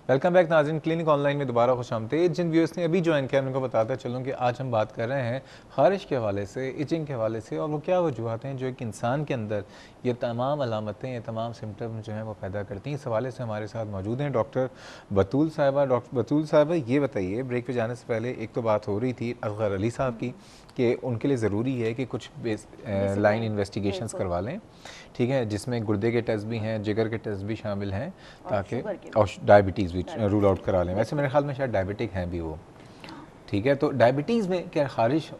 Welcome back ناظرین، clinic on line میں دوبارہ خوش آمدید۔ جن ویورس نے ابھی جوائن کیا ان کو بتاتا چلوں کہ آج ہم بات کر رہے ہیں خارش کے حوالے سے، ایچنگ کے حوالے سے، اور وہ کیا وجوہات ہیں جو ایک انسان کے اندر یہ تمام علامتیں، یہ تمام سمٹم جو ہیں وہ پیدا کرتی ہیں۔ اس حوالے سے ہمارے ساتھ موجود ہیں ڈاکٹر بطول صاحبہ۔ ڈاکٹر بطول صاحبہ یہ بتائیے، بریک پہ جانے سے پہلے ایک تو بات ہو رہی تھی اصغر علی صاحب کی کہ ان کے لیے ضروری ہے کہ کچھ لائن انویسٹیگیشنز کروا لیں، ٹھیک ہے، جس میں گردے کے ٹیسٹ بھی ہیں، جگر کے ٹیسٹ بھی شامل ہیں، تاکہ اور ڈائبٹیز بھی رول آؤٹ کرا لیں۔ ویسے میرے خیال میں شاید ڈائبٹک ہیں بھی وہ، ٹھیک ہے۔ تو ڈائبٹیز میں کیا خارش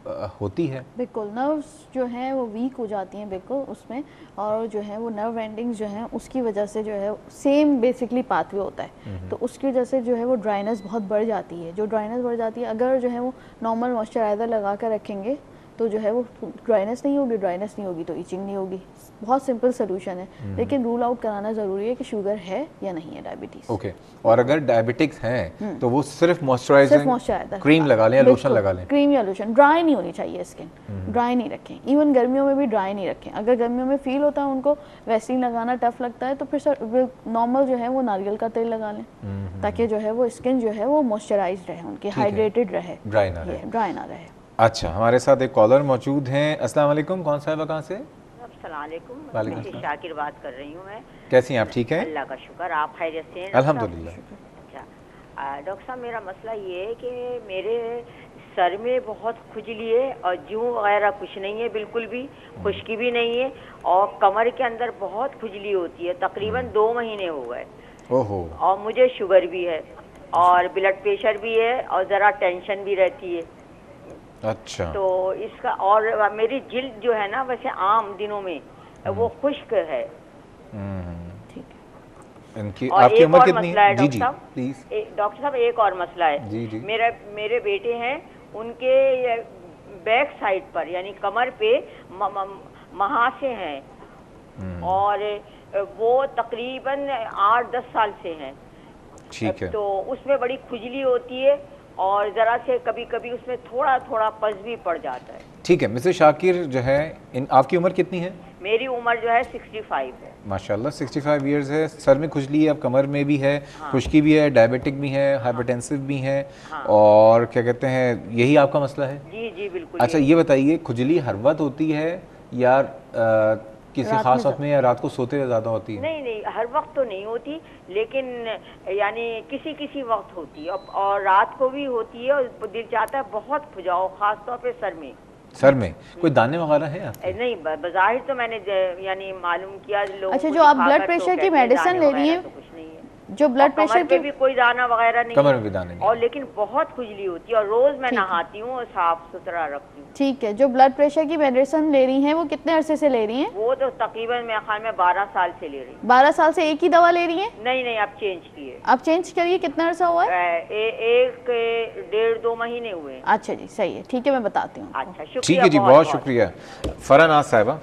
ہوتی ہے؟ بالکل، نروز جو ہیں وہ ویک ہو جاتی ہیں بالکل اس میں، اور جو ہے وہ نرو اینڈنگز جو ہیں اس کی وجہ سے جو ہے سیم بیسکلی پاتھ وے ہوتا ہے، تو اس کی وجہ سے جو ہے وہ ڈرائنس بہت بڑھ جاتی ہے۔ جو ڈرائنس بڑھ جاتی ہے، اگر جو ہے وہ نارمل موئسچرائزر لگا کر رکھیں گے تو جو ہے وہ ڈرائنس نہیں ہوگی، ڈرائنس نہیں ہوگی تو ایچنگ نہیں ہوگی۔ بہت سمپل سلوشن ہے، لیکن رول آؤٹ کرانا ضروری ہے کہ شوگر ہے یا نہیں ہے ڈائبٹیز۔ اوکے، اور اگر ڈائبٹکس ہیں تو وہ صرف موئسچرائزر کریم لگا لیں یا لوشن لگا لیں؟ کریم یا لوشن، ڈرائی نہیں ہونی چاہیے اسکن، ڈرائی نہیں رکھیں، ایون گرمیوں میں بھی ڈرائی نہیں رکھیں۔ اگر گرمیوں میں فیل ہوتا ہے ان کو ویسلین لگانا ٹف لگتا ہے تو پھر نارمل جو ہے وہ ناریل کا تیل لگا لیں، تاکہ جو ہے وہ اسکن جو ہے وہ موئسچرائزڈ رہے، ان کی ہائیڈریٹڈ رہے، ڈرائی نہ رہے۔ اچھا، ہمارے ساتھ ایک کالر موجود ہیں۔ السلام علیکم، کون صاحبہ کہاں سے؟ السلام علیکم، میں شاکر بات کر رہی ہوں۔ میں کیسی ہیں آپ؟ ٹھیک ہیں؟ اللہ کا شکر، آپ خیریت سے ہیں؟ الحمدللہ۔ اچھا ڈاکٹر صاحب، میرا مسئلہ یہ ہے کہ میرے سر میں بہت کھجلی ہے اور جوں وغیرہ کچھ نہیں ہے، بالکل بھی خشکی بھی نہیں ہے، اور کمر کے اندر بہت کھجلی ہوتی ہے، تقریباً 2 مہینے ہو گئے، اور مجھے شوگر بھی ہے اور بلڈ پریشر بھی ہے اور ذرا ٹینشن بھی رہتی ہے۔ اچھا، تو اس کا، اور میری جلد جو ہے نا ویسے عام دنوں میں وہ خشک ہے۔ ان کی اور آپ کی ایک عمر اور کتنی مسئلہ ہے ہے؟ جی ڈاکٹر جی صاحب، پلیز۔ ڈاکٹر صاحب ایک اور مسئلہ ہے، جی جی۔ میرے بیٹے ہیں، ان کے بیک سائڈ پر یعنی کمر پہ مہاسے ہیں، اور وہ تقریباً 8-10 سال سے ہیں، ٹھیک ہے، تو اس میں بڑی کھجلی ہوتی ہے اور ذرا سے کبھی کبھی اس میں تھوڑا تھوڑا پس بھی پڑ جاتا ہے۔ ٹھیک ہے۔ مسز شاکر جو ہے، آپ کی عمر کتنی ہے؟ میری عمر جو ہے 65 ہے۔ ماشاءاللہ 65 ایئرز ہے۔ سر میں کھجلی ہے، اب کمر میں بھی ہے، خشکی بھی ہے، ڈائبٹک بھی ہے، ہائپرٹینسو بھی ہے، اور کیا کہتے ہیں، یہی آپ کا مسئلہ ہے؟ جی جی بالکل۔ اچھا یہ بتائیے، کھجلی ہر وقت ہوتی ہے یا کسی خاص وقت میں، یا رات کو سوتے ہوئے زیادہ ہوتی ہے؟ نہیں، ہر وقت تو نہیں ہوتی، لیکن یعنی کسی وقت ہوتی ہے، اور رات کو بھی ہوتی ہے، اور دل چاہتا ہے بہت کھجاؤ، خاص طور پہ سر میں۔ سر میں کوئی دانے وغیرہ ہیں آپ؟ نہیں، بظاہر تو میں نے یعنی معلوم کیا لوگوں کو۔ اچھا، جو آپ بلیڈ پریشر کی میڈیسن لے رہی ہیں، جو بلڈ پریشر کی بھی کوئی دانہ وغیرہ نہیں، کمر میں بھی دانے نہیں، اور لیکن بہت کھجلی ہوتی ہے، اور روز میں نہاتی ہوں اور صاف ستھرا رکھتی ہوں۔ ٹھیک ہے، جو بلڈ پریشر کی میڈیسن لے رہی ہیں وہ کتنے عرصے سے لے رہی ہیں؟ وہ تو تقریباً میرے خیال میں 12 سال سے لے رہی ہوں۔ 12 سال سے ایک ہی دوا لے رہی ہیں؟ نہیں، اب چینج کی ہے۔ اب چینج کریے، کتنا عرصہ ہوا ہے؟ 1-1.5-2 مہینے ہوئے۔ اچھا جی، صحیح ہے، ٹھیک ہے، میں بتاتی ہوں۔ اچھا شکریہ، ٹھیک ہے جی، بہت شکریہ۔ فرح ناز صاحبہ،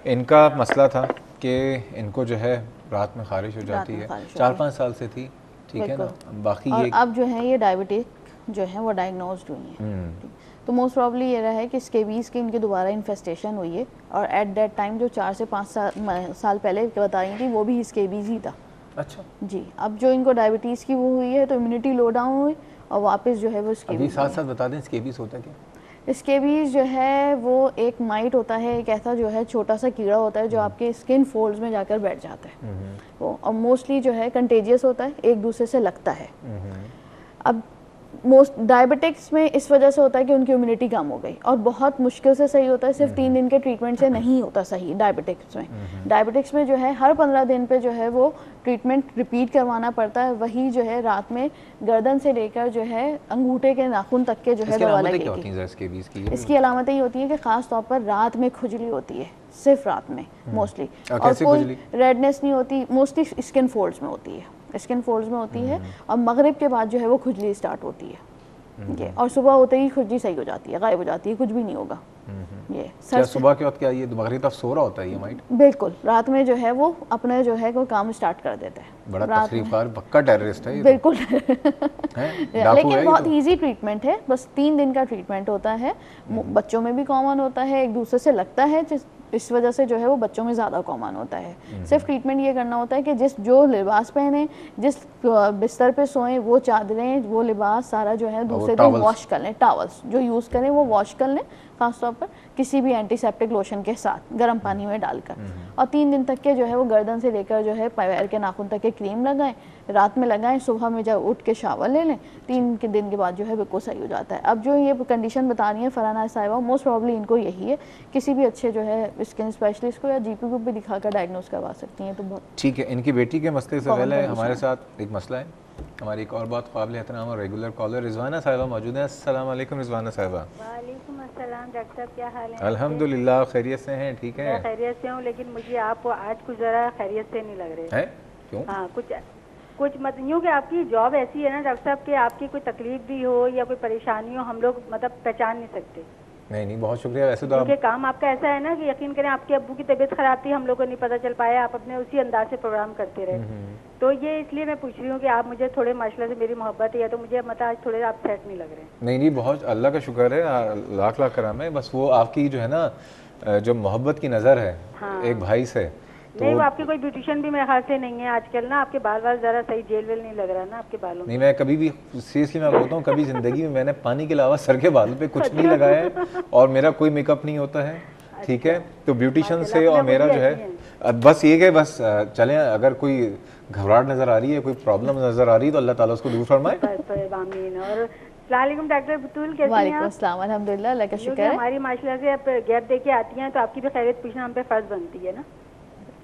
ان کا مسئلہ تھا کہ ان کو جو ہے رات میں خارش ہو جاتی ہے، 4-5 سال سے تھی، ٹھیک ہے نا، باقی یہ اب جو ہے یہ ڈائبٹک جو ہے وہ ڈائگنوزڈ ہوئی ہیں، تو موسٹ پرابلی یہ رہا ہے کہ اسکیبیز کی ان کی دوبارہ انفیسٹیشن ہوئی ہے، اور ایٹ دیٹ ٹائم جو 4 سے 5 سال پہلے بتا رہی تھی وہ بھی اسکیبیز ہی تھا۔ اچھا جی، اب جو ان کو ڈائبٹیز کی وہ ہوئی ہے تو امیونٹی لو ڈاؤن ہوئی، اور واپس جو ہے وہ ابھی ساتھ بتا دیں اسکیبیز ہوتا کیا؟ اسکیبیز جو ہے وہ ایک مائٹ ہوتا ہے، ایک ایسا جو ہے چھوٹا سا کیڑا ہوتا ہے جو آپ کے اسکن فولڈز میں جا کر بیٹھ جاتا ہے، وہ اور موسٹلی جو ہے کنٹیجیس ہوتا ہے، ایک دوسرے سے لگتا ہے۔ اب ڈائبٹکس میں اس وجہ سے ہوتا ہے کہ ان کی امیونٹی کم ہو گئی، اور بہت مشکل سے صحیح ہوتا ہے، صرف 3 دن کے ٹریٹمنٹ سے نہیں ہوتا صحیح ڈائبٹکس میں جو ہے ہر 15 دن پہ جو ہے وہ ٹریٹمنٹ ریپیٹ کروانا پڑتا ہے، وہی جو ہے رات میں گردن سے لے کر جو ہے انگوٹھے کے ناخن تک کے جو ہے دوا لگے گی۔ اس کی علامتیں یہ ہوتی ہیں کہ خاص طور پر رات میں کھجلی ہوتی ہے، صرف رات میں موسٹلی، اور کوئی ریڈنس نہیں ہوتی، موسٹلی اسکن فولڈز میں ہوتی ہے، اور مغرب کے بعد جو ہے وہ کھجلی اسٹارٹ ہوتی ہے، اور صبح ہوتے ہی کھجلی صحیح ہو جاتی ہے، غائب ہو جاتی ہے، کچھ بھی نہیں ہوگا۔ یہ صبح کے وقت کیا یہ مغرب تک سو رہا ہوتا ہے یہ مائٹ؟ بالکل، رات میں جو ہے وہ اپنے جو ہے کوئی کام اسٹارٹ کر دیتا ہے، بڑا تکلیف دار پکا ٹیررسٹ ہے یہ، بالکل، لیکن بہت ایزی ٹریٹمنٹ ہے، بس 3 دن کا ٹریٹمنٹ ہوتا ہے، بچوں میں بھی کامن ہوتا ہے، ایک دوسرے سے لگتا ہے، اس وجہ سے جو ہے وہ بچوں میں زیادہ کامن ہوتا ہے. صرف ٹریٹمنٹ یہ کرنا ہوتا ہے کہ جو لباس پہنیں, جس بستر پہ سوئیں, وہ چادریں, وہ لباس سارا جو ہے دوسرے دن واش کر لیں. ٹاولس جو یوز کریں وہ واش کر لیں, خاص طور پر کسی بھی اینٹی سیپٹک لوشن کے ساتھ گرم پانی میں ڈال کر, اور 3 دن تک کے جو ہے وہ گردن سے لے کر جو ہے پیر کے ناخن تک کے کریم لگائیں, رات میں لگائیں, صبح میں جب اٹھ کے شاور لے لیں, 3 دن کے بعد جو ہے بالکل صحیح ہو جاتا ہے. اب جو یہ کنڈیشن بتا رہی ہیں فرحانہ صاحبہ, موسٹ پروبلی ان کو یہی ہے. کسی بھی اچھے جو ہے اسکن اسپیشلسٹ کو یا جی پی کو بھی دکھا کر ڈائگنوز کروا سکتی ہیں. تو بہت ٹھیک ہے. ان کی بیٹی کے مسئلے سے پہلے ہمارے ساتھ ایک مسئلہ ہے. ہماری ایک اور بات قابل احترام اور ریگولر کالر رضوانہ صاحبہ موجود ہیں. السلام علیکم رضوانہ صاحبہ. وعلیکم السلام ڈاکٹر صاحب, کیا حال ہے؟ الحمدللہ خیریت سے ہیں. ٹھیک ہے, میں خیریت سے ہوں, لیکن مجھے آپ آج کچھ ذرا خیریت سے نہیں لگ رہے ہیں. کیوں؟ ہاں کچھ مت یوں کہ آپ کی جاب ایسی ہے نا ڈاکٹر صاحب کہ آپ کی کوئی تکلیف بھی ہو یا کوئی پریشانی ہو, ہم لوگ مطلب پہچان نہیں سکتے. نہیں بہت شکریہ. ویسے تو کیونکہ کام آپ کا ایسا ہے نا کہ یقین کریں آپ کے ابو کی طبیعت خراب تھی, ہم لوگ کو نہیں پتہ چل پایا, آپ اپنے اسی انداز سے پروگرام کرتے رہے. تو یہ اس لیے میں پوچھ رہی ہوں کہ آپ مجھے تھوڑے ماشاء اللہ سے میری محبت ہے, تو مجھے مطلب آج تھوڑے آپ سیٹ نہیں لگ رہے. نہیں بہت اللہ کا شکر ہے, لاکھ کرم ہے. بس وہ آپ کی جو ہے نا جو محبت کی نظر ہے ایک بھائی سے, نہیں وہ آپ کی کوئی بیوٹیشین بھی میرے خیال سے نہیں ہے آج کل نا. آپ کے بال ذرا صحیح جیل ویل نہیں لگ رہا نا آپ کے بالوں میں. نہیں میں کبھی بھی سیریسلی میں بولتا ہوں, کبھی زندگی میں نے پانی کے علاوہ سر کے بالوں پہ کچھ نہیں لگایا ہے, اور میرا کوئی میک اپ نہیں ہوتا ہے. ٹھیک ہے, تو بیوٹیشین سے اور میرا جو ہے بس یہ کہ بس چلیں, اگر کوئی گھبراہٹ نظر آ رہی ہے, کوئی پرابلم نظر آ رہی ہے, تو اللہ تعالیٰ اس کو دور فرمائے. آمین. اور السلام علیکم ڈاکٹر بطول, کیسی ہیں آپ؟ وعلیکم السلام, الحمدللہ اللہ کا شکر ہے. ہماری ماشاء اللہ سے آپ گیپ دے کے آتی ہیں تو آپ کی بھی خیریت پوچھنا ہم پہ فرض بنتی ہے نا.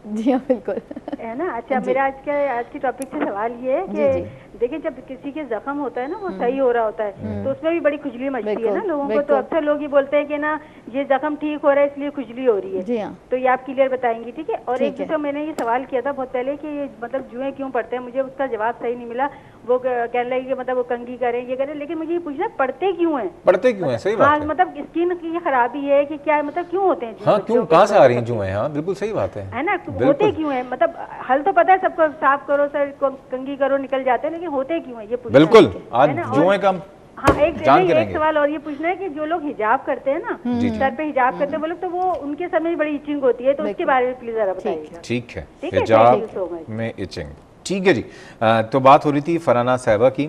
جی ہاں بالکل ہے نا. اچھا میرا آج کی ٹاپک سے سوال یہ ہے کہ دیکھیں جب کسی کے زخم ہوتا ہے نا وہ صحیح ہو رہا ہوتا ہے تو اس میں بھی بڑی کھجلی مچتی ہے نا لوگوں کو. تو اکثر لوگ یہ بولتے ہیں کہ نا یہ زخم ٹھیک ہو رہا ہے اس لیے کھجلی ہو رہی ہے. تو یہ آپ کلیئر بتائیں گی, ٹھیک ہے؟ اور ایک دوسرے میں نے یہ سوال کیا تھا بہت پہلے کہ یہ مطلب جوئیں کیوں پڑتے ہیں, مجھے اس کا جواب صحیح نہیں ملا. وہ کہنے لگے کہ مطلب وہ کنگھی کریں یہ کریں, لیکن مجھے یہ پوچھنا پڑتے کیوں ہیں؟ پڑتے کیوں ہیں؟ صحیح بات ہے. مطلب اسکن کی خرابی ہے کہ کیا, مطلب کیوں ہوتے ہیں؟ ہاں کیوں, کہاں سے آ رہی ہیں جوئیں؟ ہاں بالکل صحیح بات ہے نا. ہوتے کیوں ہیں؟ مطلب حل تو پتہ ہے سب کو, صاف کرو سر کنگھی کرو نکل جاتے ہیں, لیکن ہوتے کیوں ہیں یہ پوچھنا. بالکل, آج جوئیں کا ہاں ایک سوال اور یہ پوچھنا ہے کہ جو لوگ حجاب کرتے ہیں نا, سر پہ حجاب کرتے ہیں وہ لوگ, تو وہ ان کے سر میں بڑی ایچنگ ہوتی ہے, تو اس کے بارے میں پلیز ذرا بتائیے گا. ٹھیک ہے, حجاب میں ایچنگ. ٹھیک ہے جی. تو بات ہو رہی تھی فرحانہ صاحبہ کی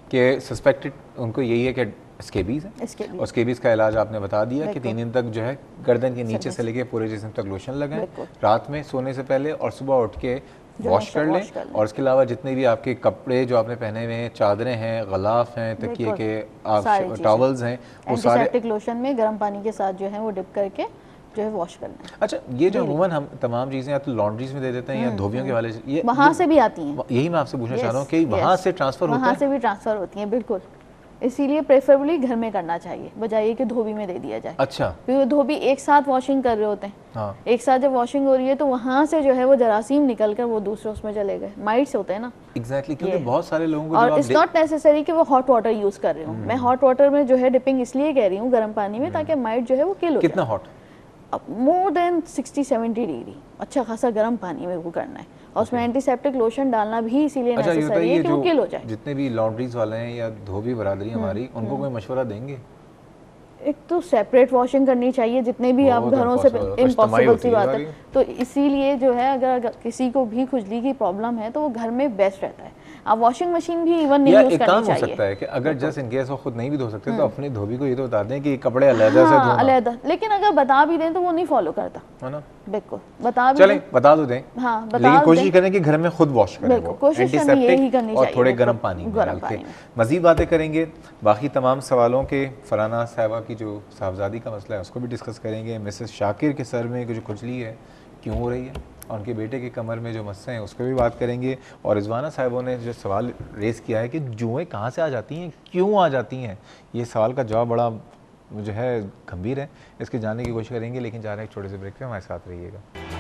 کہ سسپیکٹڈ ان کو یہی ہے کہ اسکیبیز ہے, اور اسکیبیز کا علاج آپ نے بتا دیا کہ 3 دن تک جو ہے گردن کے نیچے سے لے کے پورے جسم تک لوشن لگائیں رات میں سونے سے پہلے, اور صبح اٹھ کے واش کر لیں. اور اس کے علاوہ جتنے بھی آپ کے کپڑے جو آپ نے پہنے ہوئے ہیں, چادریں ہیں, غلاف ہیں, تکیے کے ٹاولز ہیں, وہ سارے اینٹی لوشن میں گرم پانی کے ساتھ جو ہے وہ ڈپ کر کے جو ہے واش کرنا ہے. اچھا یہ جو عموماً ہم تمام چیزیں یا تو لانڈریز میں دے دیتے ہیں یا دھوبیوں کے حوالے سے, یہ وہاں سے بھی آتی ہیں. یہی میں آپ سے پوچھنا چاہ رہا ہوں کہ وہاں سے ٹرانسفر ہوتا ہے؟ وہاں سے بھی ٹرانسفر ہوتی ہیں بالکل. اسی لیے پریفریبلی گھر میں کرنا چاہیے بجائے کہ دھوبی میں دے دیا جائے. اچھا, کیونکہ دھوبی ایک ساتھ واشنگ کر رہے ہوتے ہیں, ایک ساتھ جب واشنگ ہو رہی ہے تو وہاں سے جو ہے وہ جراثیم نکل کر وہ دوسرے اس میں چلے گئے, مائٹس ہوتے ہیں نا. ایگزیکٹلی, کیونکہ بہت سارے لوگوں کو, اور اٹس ناٹ نیسیسری کہ وہ ہاٹ واٹر یوز کر رہے ہوں. میں ہاٹ واٹر میں جو ہے ڈپنگ اس لیے کہہ رہی ہوں گرم پانی میں, تاکہ مائٹ جو ہے وہ کل ہو جائے. کتنا ہاٹ؟ مور دین 60-70 ڈگری, اچھا خاصا گرم پانی میں وہ کرنا ہے. اور اس میں اینٹی سیپٹک لوشن ڈالنا بھی اسی لیے نیسیسری ہے کہ وہ کل ہو جائے. جتنے بھی لانڈریز والے ہیں یا دھوبی برادری ہماری, ان کو کوئی مشورہ دیں گے؟ ایک تو سیپریٹ واشنگ کرنی چاہیے جتنے بھی آپ گھروں سے, امپاسبل سی بات ہے. تو اسی لیے جو ہے اگر کسی کو بھی کھجلی کی پرابلم ہے تو وہ گھر میں بیسٹ رہتا ہے. آپ واشنگ مشین بھی ایون نہیں یوز کرنی چاہیے. ہو سکتا ہے کہ اگر جسٹ ان کیس وہ خود نہیں بھی دھو سکتے تو اپنے دھوبی کو یہ تو بتا دیں کہ کپڑے علیحدہ سے دھونا, علیحدہ. لیکن اگر بتا بھی دیں تو وہ نہیں فالو کرتا ہے نا. بالکل بتا بھی چلیں بتا دو دیں, ہاں لیکن کوشش کریں کہ گھر میں خود واش کریں, کوشش کرنی یہی کرنی اور چاہیے, تھوڑے گرم پانی میں ڈال کے. مزید باتیں کریں گے باقی تمام سوالوں کے. فرحانہ صاحبہ کی جو صاحبزادی کا مسئلہ ہے اس کو بھی ڈسکس کریں گے. مسز شاکر کے سر میں جو کھجلی ہے کیوں ہو رہی ہے, اور ان کے بیٹے کی کمر میں جو مسئلے ہیں اس پہ بھی بات کریں گے. اور رضوانہ صاحبوں نے جو سوال ریز کیا ہے کہ جوئیں کہاں سے آ جاتی ہیں, کیوں آ جاتی ہیں, یہ سوال کا جواب بڑا جو ہے گمبھیر ہے, اس کے جاننے کی کوشش کریں گے. لیکن جا رہے ہیں ایک چھوٹے سے بریک پہ, ہمارے ساتھ رہیے گا.